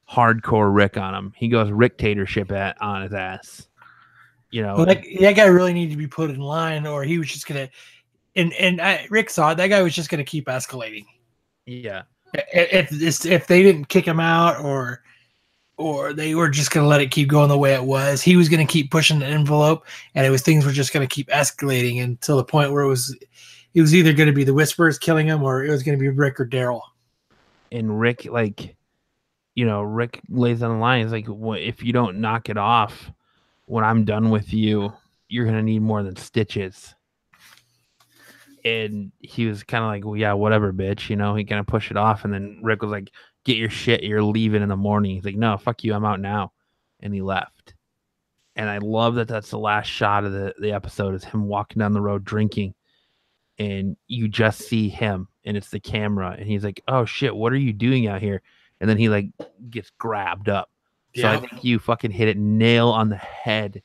hardcore Rick on him. He goes Ricktatorship on his ass. Well, that guy really needed to be put in line, or he was just gonna. And Rick saw it. That guy was just gonna keep escalating. Yeah. If they didn't kick him out, or they were just gonna let it keep going the way it was, he was gonna keep pushing the envelope, and things were just gonna keep escalating until the point where it was either gonna be the Whisperers killing him, or it was gonna be Rick or Daryl. And Rick, Rick lays on the line. He's like, if you don't knock it off when I'm done with you, you're going to need more than stitches. And he was kind of like, well, yeah, whatever, bitch. He kind of pushed it off. And then Rick was like, get your shit. You're leaving in the morning. He's like, no, fuck you. I'm out now. And he left. And I love that that's the last shot of the episode is him walking down the road drinking. And you just see him and it's the camera. And he's like, oh, shit, what are you doing out here? And then he gets grabbed up. So I think you fucking hit it nail on the head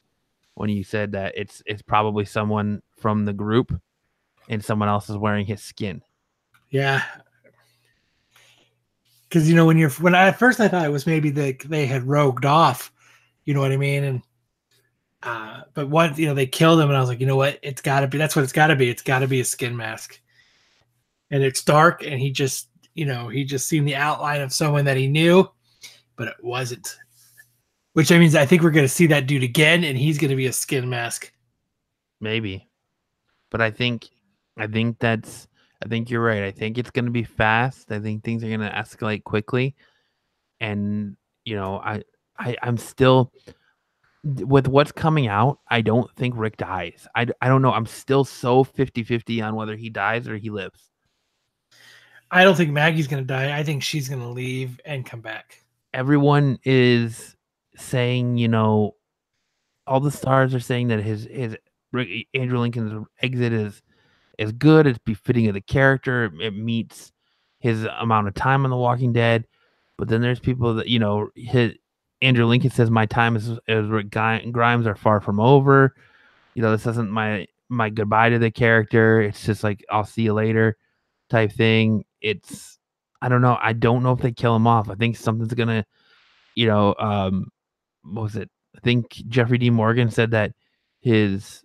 when you said that it's probably someone from the group and someone else is wearing his skin. Yeah. Because, at first I thought it was maybe they had rogued off, you know what I mean? And, but once, they killed him and I was like, you know what? It's gotta be, that's what it's gotta be. It's gotta be a skin mask. And it's dark and he just seen the outline of someone that he knew, but it wasn't. Which means I think we're going to see that dude again, and he's going to be a skin mask. Maybe. But I think you're right. I think it's going to be fast. I think things are going to escalate quickly. And, I'm still, with what's coming out, I don't think Rick dies. I don't know. I'm still so 50-50 on whether he dies or he lives. I don't think Maggie's going to die. I think she's going to leave and come back. Everyone is saying, all the stars are saying that his Andrew Lincoln's exit is good. It's befitting of the character. It meets his amount of time on The Walking Dead. But then there's people that, Andrew Lincoln says my time is Rick Grimes are far from over. This isn't my goodbye to the character. It's just like, I'll see you later type thing. I don't know. I don't know if they kill him off. I think something's gonna, what was it? I think Jeffrey D. Morgan said that his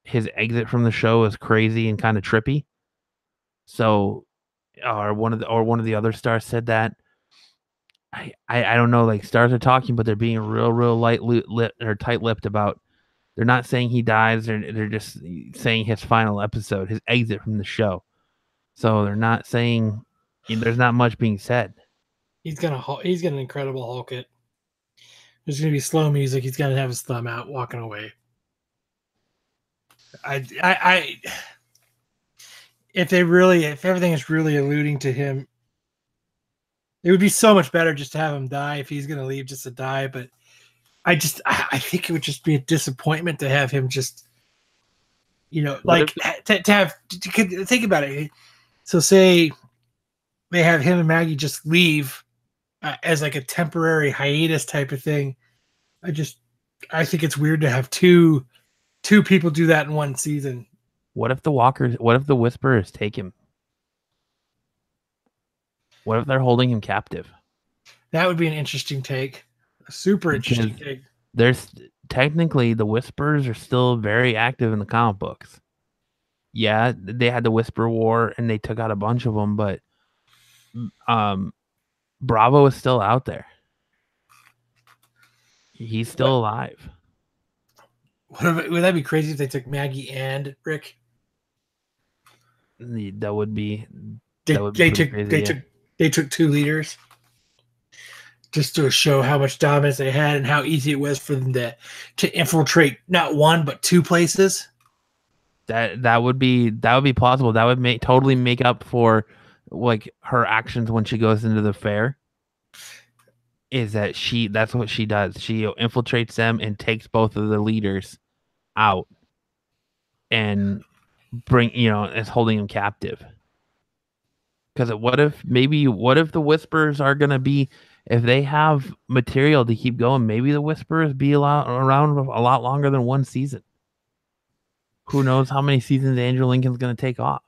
exit from the show is crazy and kind of trippy. So, or one of the other stars said that. I don't know. Stars are talking, but they're being real tight-lipped about. They're not saying he dies. They're just saying his final episode, his exit from the show. So they're not saying. There's not much being said. He's gonna Incredible Hulk it. There's gonna be slow music. He's gonna have his thumb out, walking away. If everything is really alluding to him, it would be so much better just to have him die. If he's gonna leave, just to die. But I think it would just be a disappointment to have him just, to think about it. So say they have him and Maggie just leave as like a temporary hiatus type of thing. I think it's weird to have two people do that in one season. What if the Whisperers take him? What if they're holding him captive? That would be an interesting take. A super interesting take. There's technically the Whisperers are still very active in the comic books. Yeah, they had the Whisper War and they took out a bunch of them, but Bravo is still out there. He's still alive. Would that be crazy if they took Maggie and Rick? That would be. They took two leaders just to show how much dominance they had and how easy it was for them to infiltrate not one but two places. That would be plausible. That would totally make up for like her actions when she goes into the fair. Is that that's what she does. She infiltrates them and takes both of the leaders out and is holding them captive. Because what if the Whisperers are going to be, if they have material to keep going, maybe the Whisperers be around a lot longer than one season. Who knows how many seasons Andrew Lincoln's going to take off?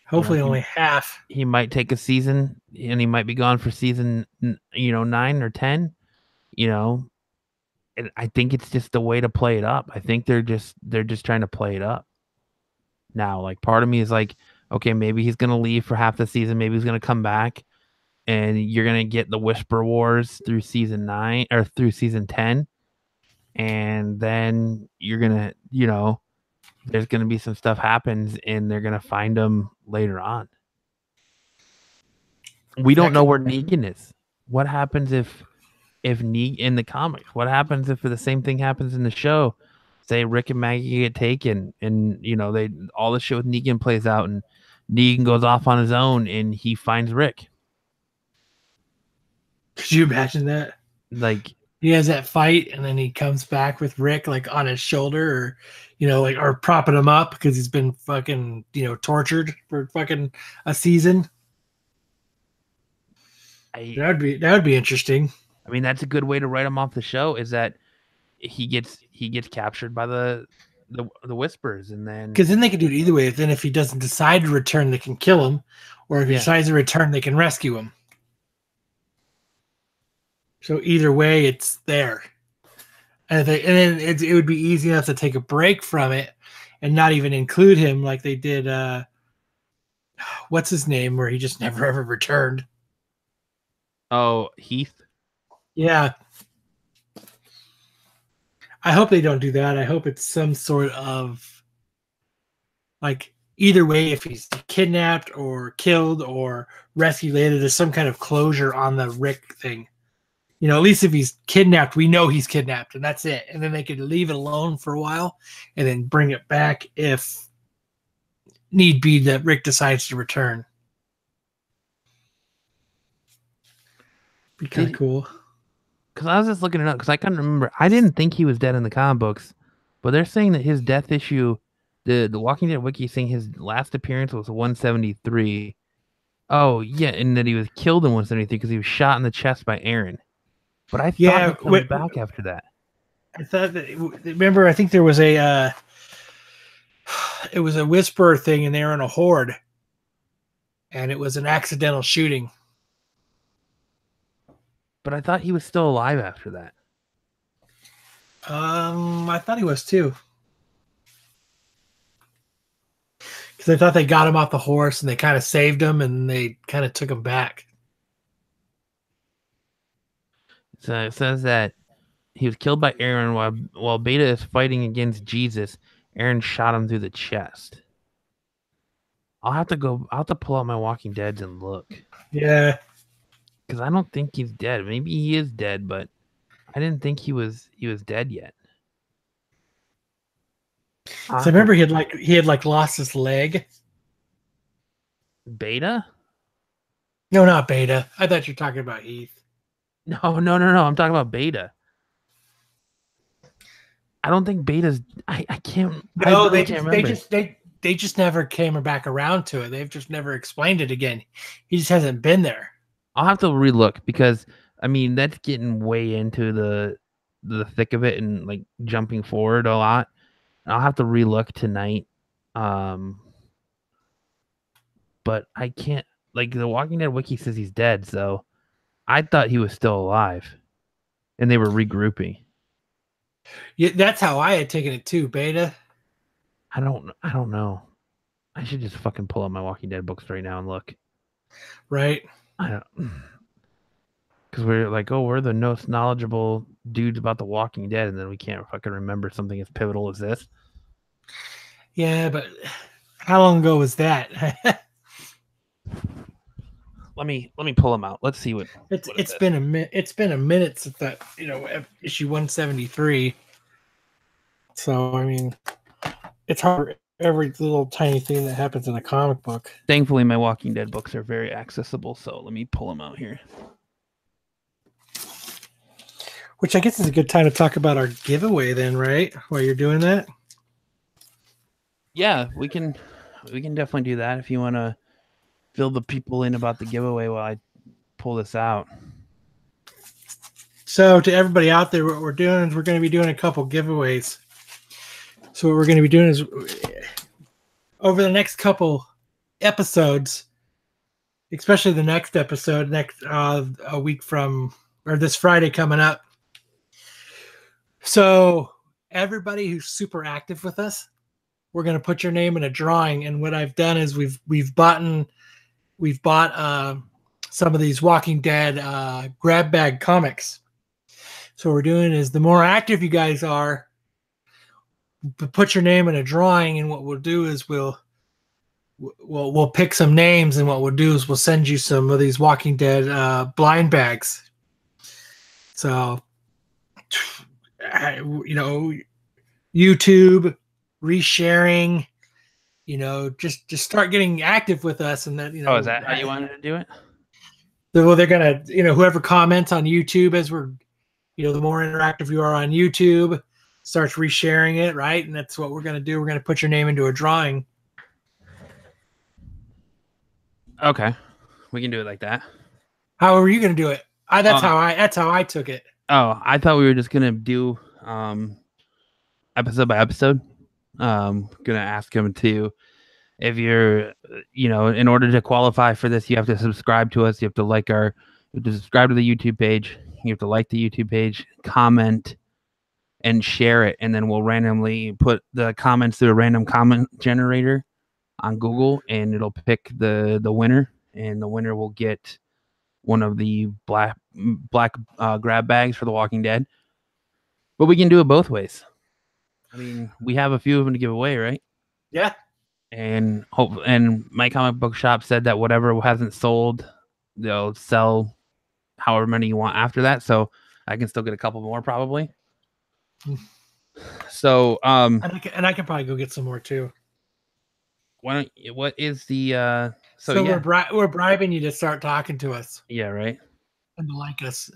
Hopefully only half. He might take a season and he might be gone for season 9 or 10, and I think it's just the way to play it up. I think they're just trying to play it up. Now, like, part of me is like, okay, maybe he's going to leave for half the season. Maybe he's going to come back and you're going to get the Whisper Wars through season 9 or through season 10. And then you're going to, there's going to be some stuff happens and they're going to find him later on. We don't know where Negan is. What happens if Negan in the comics? What happens if the same thing happens in the show? Say Rick and Maggie get taken and, all the shit with Negan plays out and Negan goes off on his own and he finds Rick. Could you imagine that? Like, he has that fight and then he comes back with Rick like on his shoulder or or propping him up because he's been fucking tortured for fucking a season. That would be interesting. I mean, that's a good way to write him off the show, is that he gets captured by the Whispers, and then because then they can do it either way. Then if he doesn't decide to return, they can kill him, or if he decides to return, they can rescue him. So either way, it's there. And then it would be easy enough to take a break from it and not even include him like they did. What's his name? Where he just never ever returned. Oh, Heath. Yeah. I hope they don't do that. I hope it's some sort of like either way, if he's kidnapped or killed or rescued later, there's some kind of closure on the Rick thing. At least if he's kidnapped, we know he's kidnapped and that's it. And then they could leave it alone for a while and then bring it back if need be that Rick decides to return. Be kind of cool. Because I was just looking it up because I couldn't remember. I didn't think he was dead in the comic books, but they're saying that his death issue, the Walking Dead wiki is saying his last appearance was 173. Oh, yeah, and that he was killed in 173 because he was shot in the chest by Aaron. But I thought he comes back after that. I thought that. Remember, I think there was it was a Whisperer thing, and they were in a horde, and it was an accidental shooting. But I thought he was still alive after that. I thought he was too, because I thought they got him off the horse and they kind of saved him, and they kind of took him back. So it says that he was killed by Aaron while Beta is fighting against Jesus. Aaron shot him through the chest. I'll have to pull out my Walking Deads and look. Yeah. Because I don't think he's dead. Maybe he is dead, but I didn't think he was dead yet. So I remember he had lost his leg. Beta? No, not Beta. I thought you were talking about Heath. No. I'm talking about Beta. I don't think Beta's. I can't. No, they just never came back around to it. They've just never explained it again. He just hasn't been there. I'll have to relook because I mean that's getting way into the thick of it and like jumping forward a lot. I'll have to relook tonight. Um, but I can't like the Walking Dead wiki says he's dead, so I thought he was still alive, and they were regrouping. Yeah, that's how I had taken it too, Beta. I don't know. I should just fucking pull up my Walking Dead books right now and look. Right. I don't, because we're like, oh, we're the most knowledgeable dudes about the Walking Dead, and then we can't fucking remember something as pivotal as this. Yeah, but how long ago was that? Let me pull them out. Let's see what it's been a minute since that, issue 173. So I mean, it's hard every little tiny thing that happens in a comic book. Thankfully, my Walking Dead books are very accessible, so let me pull them out here. Which I guess is a good time to talk about our giveaway then, right? While you're doing that. Yeah, we can definitely do that if you want to fill the people in about the giveaway while I pull this out. So to everybody out there, what we're doing is we're going to be doing a couple giveaways. So what we're going to be doing is over the next couple episodes, especially the next episode, a week from, or this Friday coming up. So everybody who's super active with us, we're going to put your name in a drawing. And what I've done is we've bought some of these Walking Dead grab bag comics. So what we're doing is the more active you guys are, put your name in a drawing, and what we'll do is we'll pick some names, and what we'll do is we'll send you some of these Walking Dead blind bags. So, YouTube, resharing, just start getting active with us, and that Oh, is that how you wanted to do it? Well, they're gonna, whoever comments on YouTube as we're, the more interactive you are on YouTube, starts resharing it, right? And that's what we're gonna do. We're gonna put your name into a drawing. Okay, we can do it like that. How are you gonna do it? That's how I took it. Oh, I thought we were just gonna do episode by episode. Gonna ask him to, if you're, in order to qualify for this, you have to subscribe to us. You have to subscribe to the YouTube page. You have to like the YouTube page, comment, and share it, and then we'll randomly put the comments through a random comment generator on Google, and it'll pick the winner, and the winner will get one of the black grab bags for The Walking Dead. But we can do it both ways. I mean, we have a few of them to give away, right? Yeah. And my comic book shop said that whatever hasn't sold, they'll sell however many you want after that. So I can still get a couple more probably. So and I can probably go get some more too. What is the so yeah. we're bribing you to start talking to us. Yeah, right. And to like us.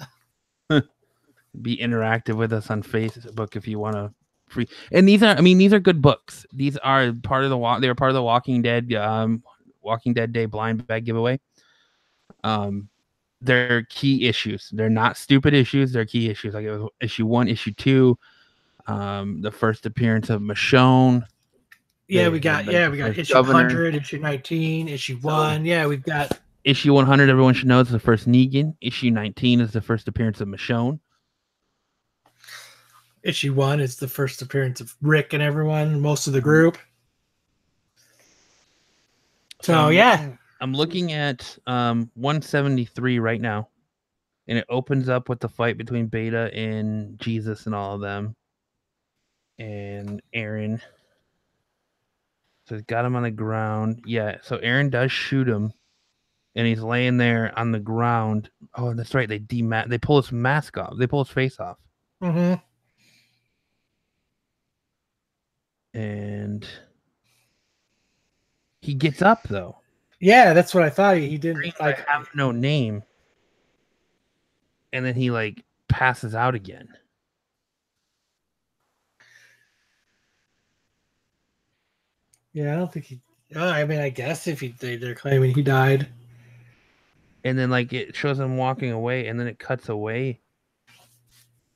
Be interactive with us on Facebook if you want to free. And these are good books. These are part of they're part of the Walking Dead Day blind bag giveaway. They're key issues. They're not stupid issues. They're key issues. Like it was issue 1, issue 2, the first appearance of Michonne. Yeah, we got issue Governor. 100, issue 19, issue 1. Yeah, we've got issue 100. Everyone should know is the first Negan. Issue 19 is the first appearance of Michonne. Issue 1 is the first appearance of Rick and everyone, most of the group. So yeah, I'm looking at 173 right now, and it opens up with the fight between Beta and Jesus and all of them, and Aaron. So he's got him on the ground. Yeah, so Aaron does shoot him, and he's laying there on the ground. Oh, that's right. They pull his mask off. They pull his face off. Mm-hmm. And he gets up though. Yeah, that's what I thought. He didn't like have no name, and then he like passes out again. Yeah, I don't think he. I mean, I guess if they're claiming he died. and then like it shows them walking away, and then it cuts away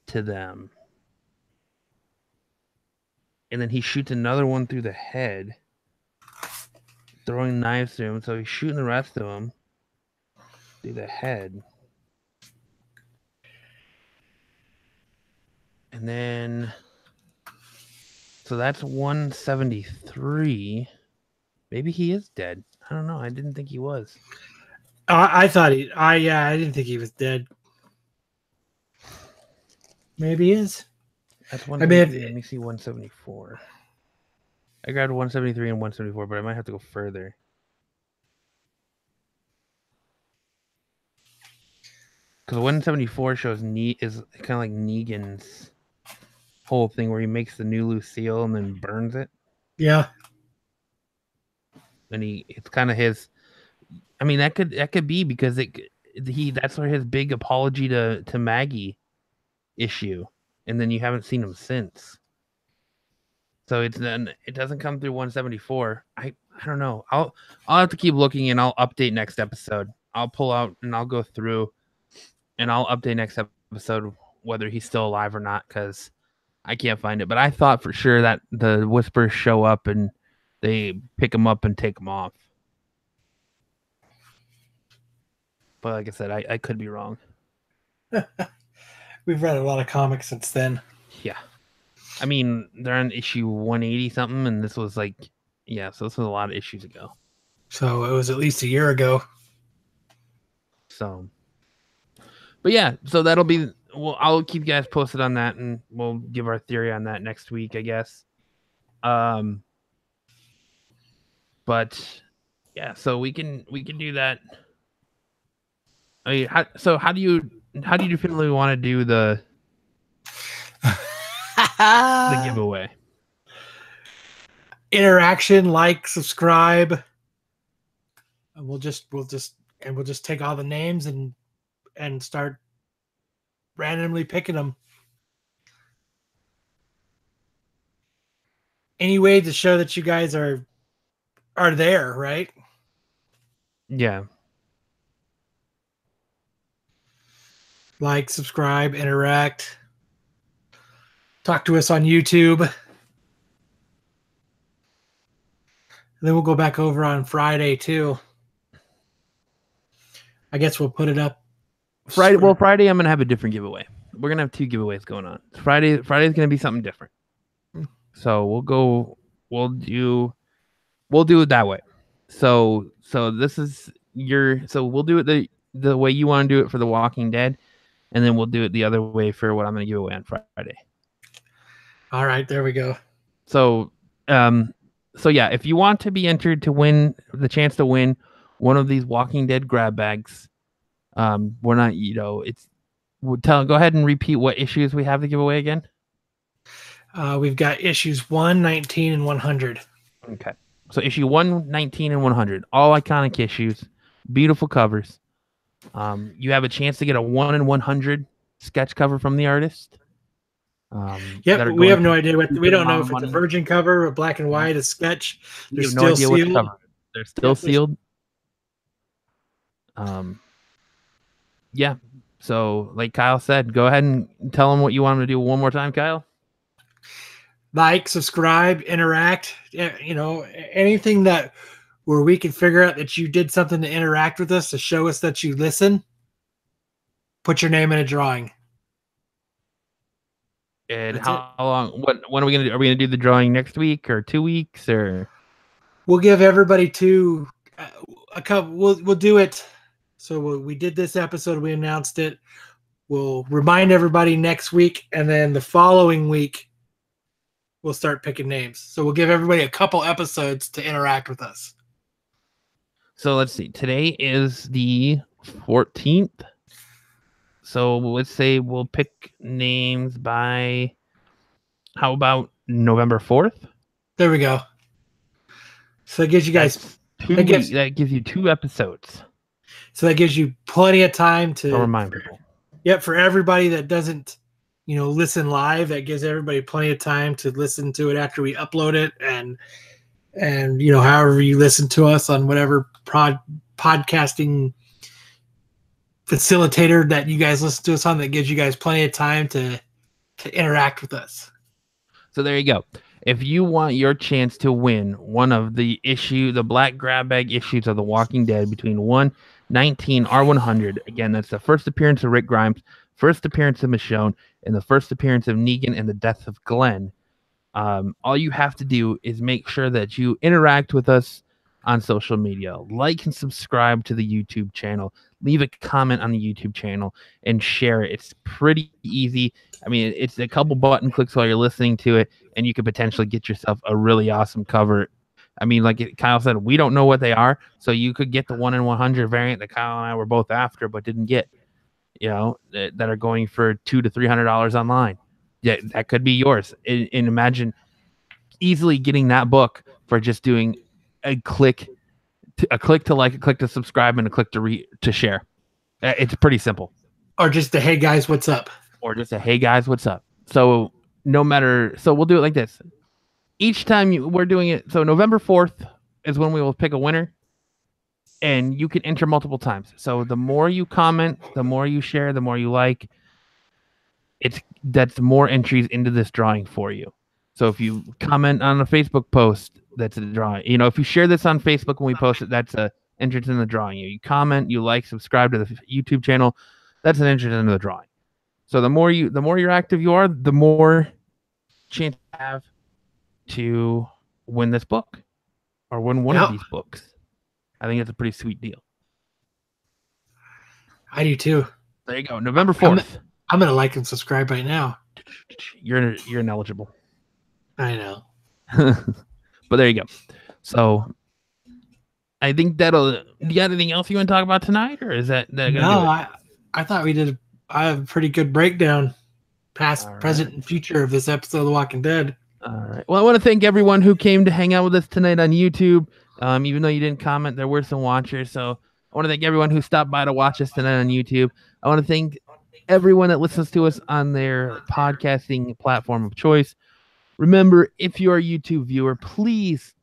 to them, and then he shoots another one through the head, throwing knives through him. So he's shooting the rest of them through the head, and then so that's 173. Maybe he is dead. I don't know. I didn't think he was. I thought I didn't think he was dead. Maybe he is. That's 173. Let me see 174. I grabbed 173 and 174, but I might have to go further. Because 174 shows is kind of like Negan's whole thing where he makes the new Lucille and then burns it. Yeah. And it's kind of his. I mean, that could be because that's where his big apology to Maggie issue, and then you haven't seen him since. So it doesn't come through 174. I don't know. I'll have to keep looking, and I'll update next episode. I'll pull out and I'll go through, and I'll update next episode whether he's still alive or not, because I can't find it. But I thought for sure that the Whispers show up and they pick him up and take him off. But like I said, I could be wrong. We've read a lot of comics since then. Yeah. I mean, they're on issue 180 something, and this was like, yeah, so this was a lot of issues ago. So it was at least a year ago. So, but yeah, so that'll be, well, I'll keep you guys posted on that, and we'll give our theory on that next week, I guess. But yeah, so we can do that. I mean, how do you definitely want to do the giveaway? Interaction, like, subscribe. And we'll just take all the names and start randomly picking them. Any way to show that you guys are there, right? Yeah. Like, subscribe, interact. Talk to us on YouTube. And then we'll go back over on Friday too. I guess we'll put it up. Friday. Well, Friday I'm gonna have a different giveaway. We're gonna have 2 giveaways going on. Friday's gonna be something different. So we'll do it that way. So this is we'll do it the way you want to do it for The Walking Dead, and then we'll do it the other way for what I'm gonna give away on Friday. All right, there we go. So yeah, if you want to be entered to win the chance to win one of these Walking Dead grab bags, we're not, go ahead and repeat what issues we have to give away again. We've got issues 119 and 100. Okay. So issue 119 and 100, all iconic issues, beautiful covers. You have a chance to get a 1 in 100 sketch cover from the artist. Yep, we have no idea we don't know if it's a virgin cover, a black and white, a sketch. They're still sealed. They're still sealed. Yeah. So, like Kyle said, go ahead and tell them what you want them to do one more time, Kyle. Like, subscribe, interact. Anything where we can figure out that you did something to interact with us, to show us that you listen. Put your name in a drawing. And that's how long? When are we gonna do? Are we gonna do the drawing next week or 2 weeks or? We'll give everybody a couple. We'll do it. So we did this episode. We announced it. We'll remind everybody next week, and then the following week, we'll start picking names. So we'll give everybody a couple episodes to interact with us. So let's see. Today is the 14th. So let's say we'll pick names by, how about November 4th? There we go. So that gives you guys that gives you 2 episodes. So that gives you plenty of time to remind people. Yep, for everybody that doesn't, listen live, that gives everybody plenty of time to listen to it after we upload it, and however you listen to us on whatever podcasting facilitator that you guys listen to us on that gives you guys plenty of time to interact with us. So there you go. If you want your chance to win one of the black grab bag issues of The Walking Dead between 119 R100, again, that's the first appearance of Rick Grimes, first appearance of Michonne, and the first appearance of Negan and the death of Glenn. All you have to do is make sure that you interact with us on social media, like and subscribe to the YouTube channel, leave a comment on the YouTube channel, and share it. It's pretty easy. I mean, it's a couple button clicks while you're listening to it, and you could potentially get yourself a really awesome cover. I mean, like Kyle said, we don't know what they are, so you could get the 1 in 100 variant that Kyle and I were both after but didn't get, that are going for $200 to $300 online. Yeah, that could be yours. And imagine easily getting that book for just doing a click to like, a click to subscribe, and a click to share. It's pretty simple. Or just a hey guys, what's up? Or just a hey guys, what's up? So we'll do it like this. Each time we're doing it, so November 4th is when we will pick a winner, and you can enter multiple times. So the more you comment, the more you share, the more you like, that's more entries into this drawing for you. So if you comment on a Facebook post, that's a drawing. If you share this on Facebook when we post it, that's a entrance in the drawing. You comment, you like, subscribe to the YouTube channel, that's an entrance into the drawing. So the more you're active you are, the more chance you have to win this book or win one of these books. I think it's a pretty sweet deal. I do too. There you go. November 4th. I'm gonna like and subscribe right now. You're ineligible. I know. But there you go. So I think do you got anything else you want to talk about tonight, or is that gonna do it? I thought we did a pretty good breakdown, past, present, and future of this episode of The Walking Dead. All right. Well, I want to thank everyone who came to hang out with us tonight on YouTube. Even though you didn't comment, there were some watchers. So I want to thank everyone who stopped by to watch us tonight on YouTube. I want to thank everyone that listens to us on their podcasting platform of choice. Remember, if you're a YouTube viewer, please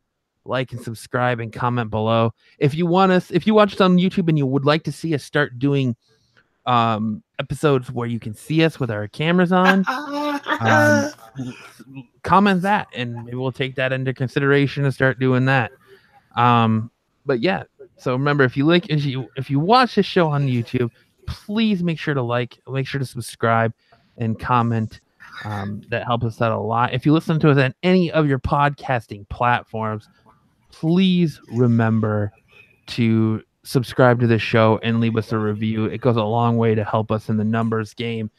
like and subscribe and comment below. If you watch us on YouTube and you would like to see us start doing episodes where you can see us with our cameras on, comment that, and maybe we'll take that into consideration and start doing that. But yeah, so remember, if you watch this show on YouTube, please make sure to subscribe and comment. That helps us out a lot. If you listen to us on any of your podcasting platforms, please remember to subscribe to the show and leave us a review. It goes a long way to help us in the numbers game.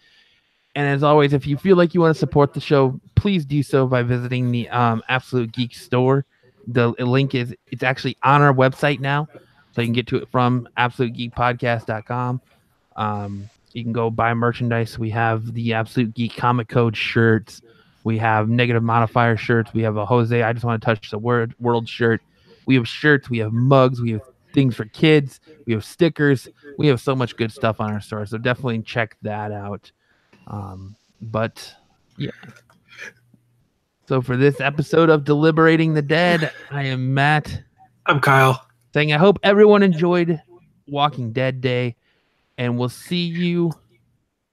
And as always, if you feel like you want to support the show, please do so by visiting the Absolute Geek store. The link it's actually on our website now, so you can get to it from absolutegeekpodcast.com. You can go buy merchandise. We have the Absolute Geek Comic Code shirts. We have Negative Modifier shirts. We have a Jose I Just Want to Touch the World shirt. We have shirts. We have mugs. We have things for kids. We have stickers. We have so much good stuff on our store. So definitely check that out. But yeah. So for this episode of Deliberating the Dead, I am Matt. I'm Kyle. Saying I hope everyone enjoyed Walking Dead Day. And we'll see you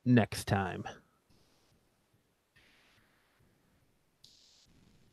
next time.